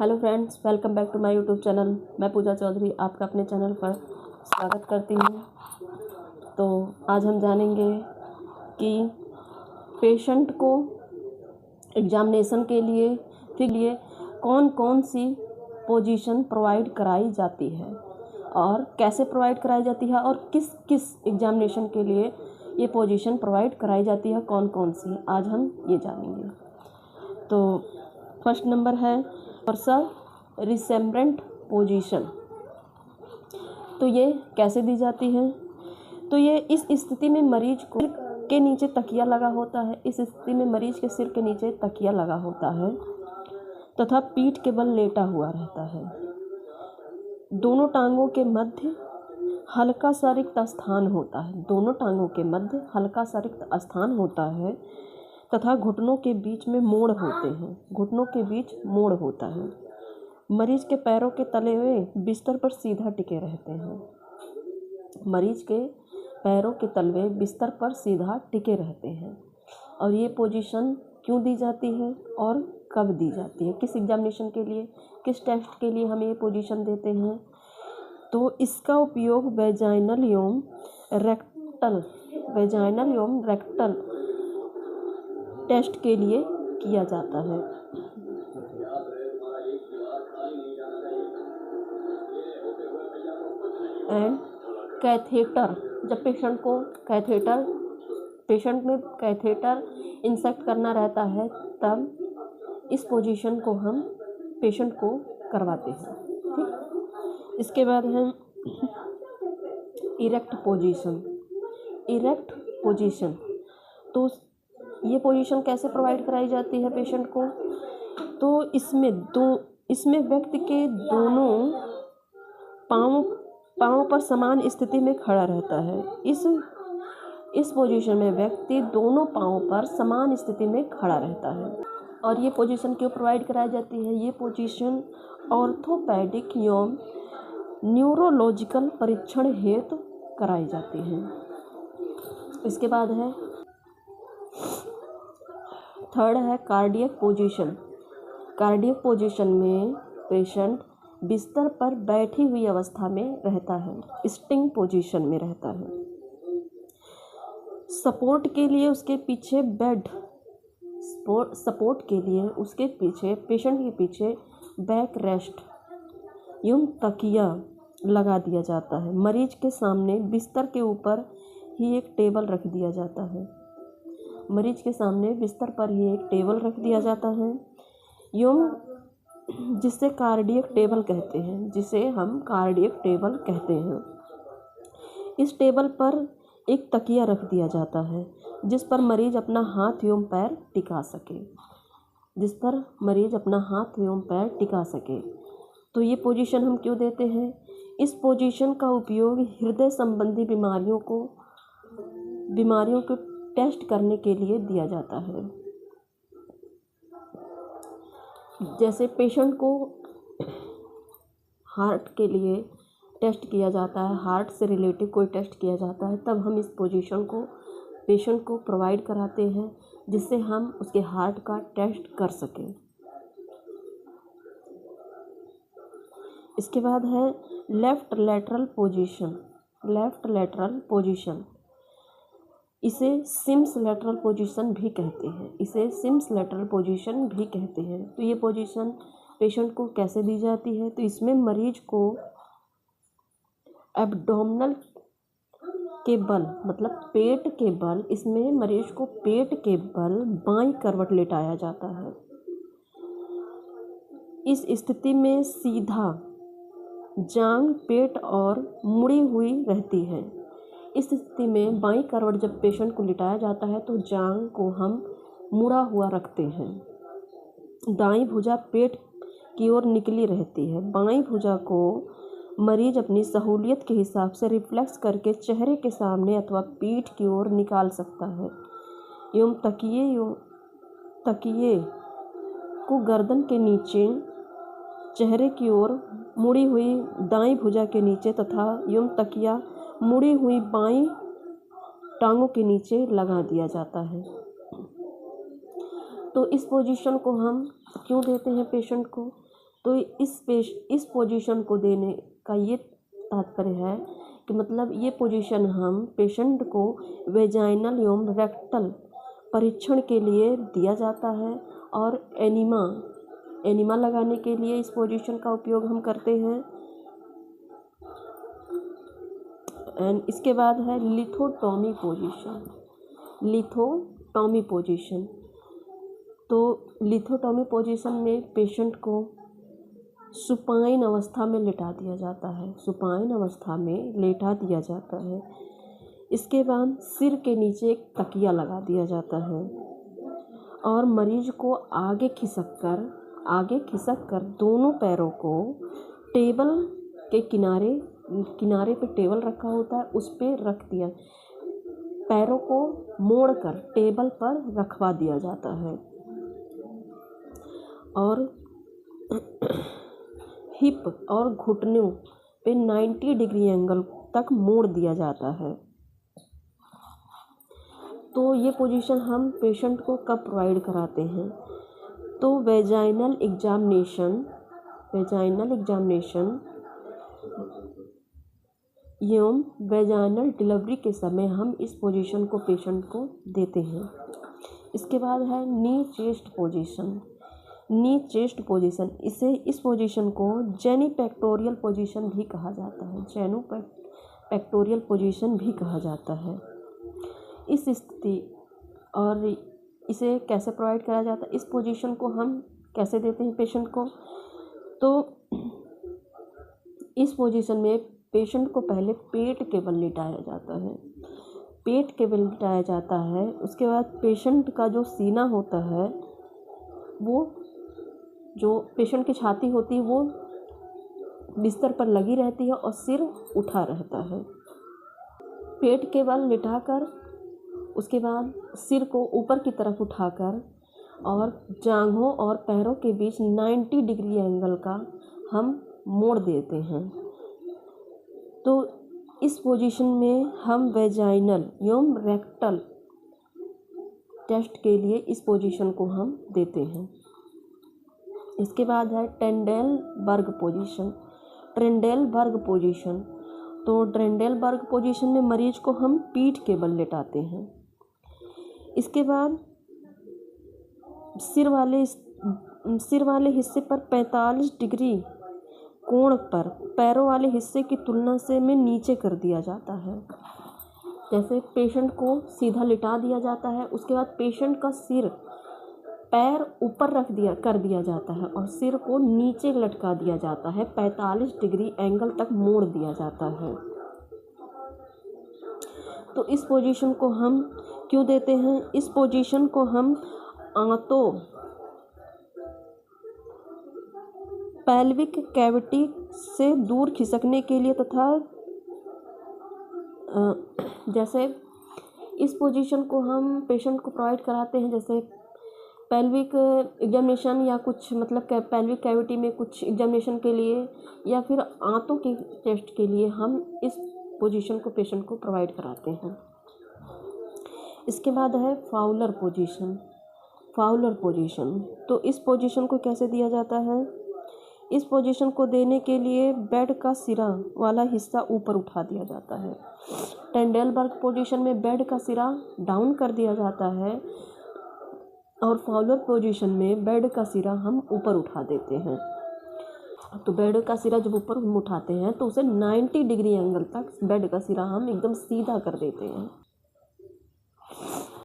Hello friends, welcome back to my YouTube channel. मैं पूजा चौधरी आपका अपने चैनल पर स्वागत करती हूँ। तो आज हम जानेंगे कि पेशेंट को एग्जामिनेशन के लिए कौन कौन सी पोजीशन प्रोवाइड कराई जाती है और कैसे प्रोवाइड कराई जाती है और किस किस एग्जामिनेशन के लिए ये पोजीशन प्रोवाइड कराई जाती है, कौन कौन सी, आज हम ये जानेंगे। तो फर्स्ट नंबर है पर्सन रिसेम्बरेंट पोजीशन। तो ये कैसे दी जाती है? तो ये इस स्थिति में मरीज को के नीचे तकिया लगा होता है। इस स्थिति में मरीज के सिर के नीचे तकिया लगा होता है तथा पीठ के बल लेटा हुआ रहता है। दोनों टांगों के मध्य हल्का सा रिक्त स्थान होता है। दोनों टांगों के मध्य हल्का सा रिक्त स्थान होता है तथा घुटनों के बीच में मोड़ होते हैं। घुटनों के बीच मोड़ होता है। मरीज के पैरों के तले हुए बिस्तर पर सीधा टिके रहते हैं। मरीज के पैरों के तलवे बिस्तर पर सीधा टिके रहते हैं। और ये पोजीशन क्यों दी जाती है और कब दी जाती है, किस एग्जामिनेशन के लिए, किस टेस्ट के लिए हम ये पोजीशन देते हैं? तो इसका उपयोग वेजाइनल एवं रेक्टल टेस्ट के लिए किया जाता है। एंड कैथेटर, जब पेशेंट में कैथेटर इंसर्ट करना रहता है तब इस पोजीशन को हम पेशेंट को करवाते हैं। ठीक, इसके बाद है इरेक्ट पोजीशन। तो ये पोजीशन कैसे प्रोवाइड कराई जाती है पेशेंट को? तो इसमें व्यक्ति के दोनों पाँव पर समान स्थिति में खड़ा रहता है। इस पोजीशन में व्यक्ति दोनों पाँव पर समान स्थिति में खड़ा रहता है। और ये पोजीशन क्यों प्रोवाइड कराई जाती है? ये पोजीशन ऑर्थोपेडिक एवं न्यूरोलॉजिकल परीक्षण हेतु कराई जाती है। इसके बाद है थर्ड है कार्डियक पोजीशन में पेशेंट बिस्तर पर बैठी हुई अवस्था में रहता है, स्टिंग पोजीशन में रहता है। सपोर्ट के लिए उसके पीछे पेशेंट के पीछे बैक रेस्ट यूं तकिया लगा दिया जाता है। मरीज के सामने बिस्तर के ऊपर ही एक टेबल रख दिया जाता है। यूं जिसे कार्डियक टेबल कहते हैं। इस टेबल पर एक तकिया रख दिया जाता है जिस पर मरीज अपना हाथ एवं पैर टिका सके। तो ये पोजीशन हम क्यों देते हैं? इस पोजीशन का उपयोग हृदय संबंधी बीमारियों को टेस्ट करने के लिए दिया जाता है। जैसे पेशेंट को हार्ट के लिए टेस्ट किया जाता है, हार्ट से रिलेटिव कोई टेस्ट किया जाता है, तब हम इस पोजीशन को पेशेंट को प्रोवाइड कराते हैं जिससे हम उसके हार्ट का टेस्ट कर सकें। इसके बाद है लेफ्ट लेटरल पोजीशन। इसे सिम्स लेटरल पोजीशन भी कहते हैं। तो ये पोजीशन पेशेंट को कैसे दी जाती है? तो इसमें मरीज को एब्डोमिनल के बल, मतलब पेट के बल, इसमें मरीज को पेट के बल बाईं करवट लेटाया जाता है। इस स्थिति में सीधा जांघ पेट और मुड़ी हुई रहती है। इस स्थिति में बाईं करवट जब पेशेंट को लिटाया जाता है तो जांघ को हम मुड़ा हुआ रखते हैं। दाईं भुजा पेट की ओर निकली रहती है। बाईं भुजा को मरीज अपनी सहूलियत के हिसाब से रिफ्लेक्स करके चेहरे के सामने अथवा पीठ की ओर निकाल सकता है। एवं तकिए को गर्दन के नीचे चेहरे की ओर मुड़ी हुई दाईं भुजा के नीचे तथा यूं तकिया मुड़ी हुई बाईं टांगों के नीचे लगा दिया जाता है। तो इस पोजीशन को हम क्यों देते हैं पेशेंट को? तो इस पोजीशन को देने का ये तात्पर्य है कि मतलब ये पोजीशन हम पेशेंट को वेजाइनल एवं रेक्टल परीक्षण के लिए दिया जाता है और एनिमा लगाने के लिए इस पोजीशन का उपयोग हम करते हैं। एंड इसके बाद है लिथोटॉमी पोजीशन। तो लिथोटॉमी पोजीशन में पेशेंट को सुपाइन अवस्था में लेटा दिया जाता है। इसके बाद सिर के नीचे एक तकिया लगा दिया जाता है और मरीज को आगे खिसक कर दोनों पैरों को टेबल के किनारे पे टेबल रखा होता है, उस पे रख दिया, पैरों को मोड़कर टेबल पर रखवा दिया जाता है और हिप और घुटनों पे 90 डिग्री एंगल तक मोड़ दिया जाता है। तो ये पोजीशन हम पेशेंट को कब प्रोवाइड कराते हैं? तो वेजाइनल एग्जामिनेशन एवं वेजाइनल डिलीवरी के समय हम इस पोजीशन को पेशेंट को देते हैं। इसके बाद है नी चेस्ट पोजीशन। इस पोजीशन को जेनिपेक्टोरियल पोजीशन भी कहा जाता है। इस स्थिति और इसे कैसे प्रोवाइड कराया जाता है, इस पोजीशन को हम कैसे देते हैं पेशेंट को? तो इस पोजीशन में पेशेंट को पहले पेट के बल लिटाया जाता है। उसके बाद पेशेंट का जो सीना होता है, वो जो पेशेंट की छाती होती है वो बिस्तर पर लगी रहती है और सिर उठा रहता है। पेट के बल लिटाकर उसके बाद सिर को ऊपर की तरफ उठाकर और जांघों और पैरों के बीच 90 डिग्री एंगल का हम मोड़ देते हैं। तो इस पोजीशन में हम वेजाइनल एवं रेक्टल टेस्ट के लिए इस पोजीशन को हम देते हैं। इसके बाद है ट्रेंडेलबर्ग पोजीशन। तो ट्रेंडेलबर्ग पोजीशन में मरीज को हम पीठ के बल लेटाते हैं। इसके बाद सिर वाले हिस्से पर 45 डिग्री कोण पर पैरों वाले हिस्से की तुलना में नीचे कर दिया जाता है। जैसे पेशेंट को सीधा लिटा दिया जाता है, उसके बाद पेशेंट का सिर पैर ऊपर कर दिया जाता है और सिर को नीचे लटका दिया जाता है, 45 डिग्री एंगल तक मोड़ दिया जाता है। तो इस पोजीशन को हम क्यों देते हैं? इस पोजीशन को हम आंतों पेल्विक कैविटी से दूर खिसकने के लिए तथा जैसे इस पोजीशन को हम पेशेंट को प्रोवाइड कराते हैं, जैसे पेल्विक एग्जामिनेशन या कुछ मतलब पेल्विक कैविटी में कुछ एग्जामिनेशन के लिए या फिर आंतों के टेस्ट के लिए हम इस पोजीशन को पेशेंट को प्रोवाइड कराते हैं। इसके बाद है फाउलर पोजीशन। तो इस पोजीशन को कैसे दिया जाता है? इस पोजीशन को देने के लिए बेड का सिरा वाला हिस्सा ऊपर उठा दिया जाता है। ट्रेंडेलबर्ग पोजीशन में बेड का सिरा डाउन कर दिया जाता है और फाउलर पोजीशन में बेड का सिरा हम ऊपर उठा देते हैं। तो बेड का सिरा जब ऊपर हम उठाते हैं तो उसे 90 डिग्री एंगल तक बेड का सिरा हम एकदम सीधा कर देते हैं।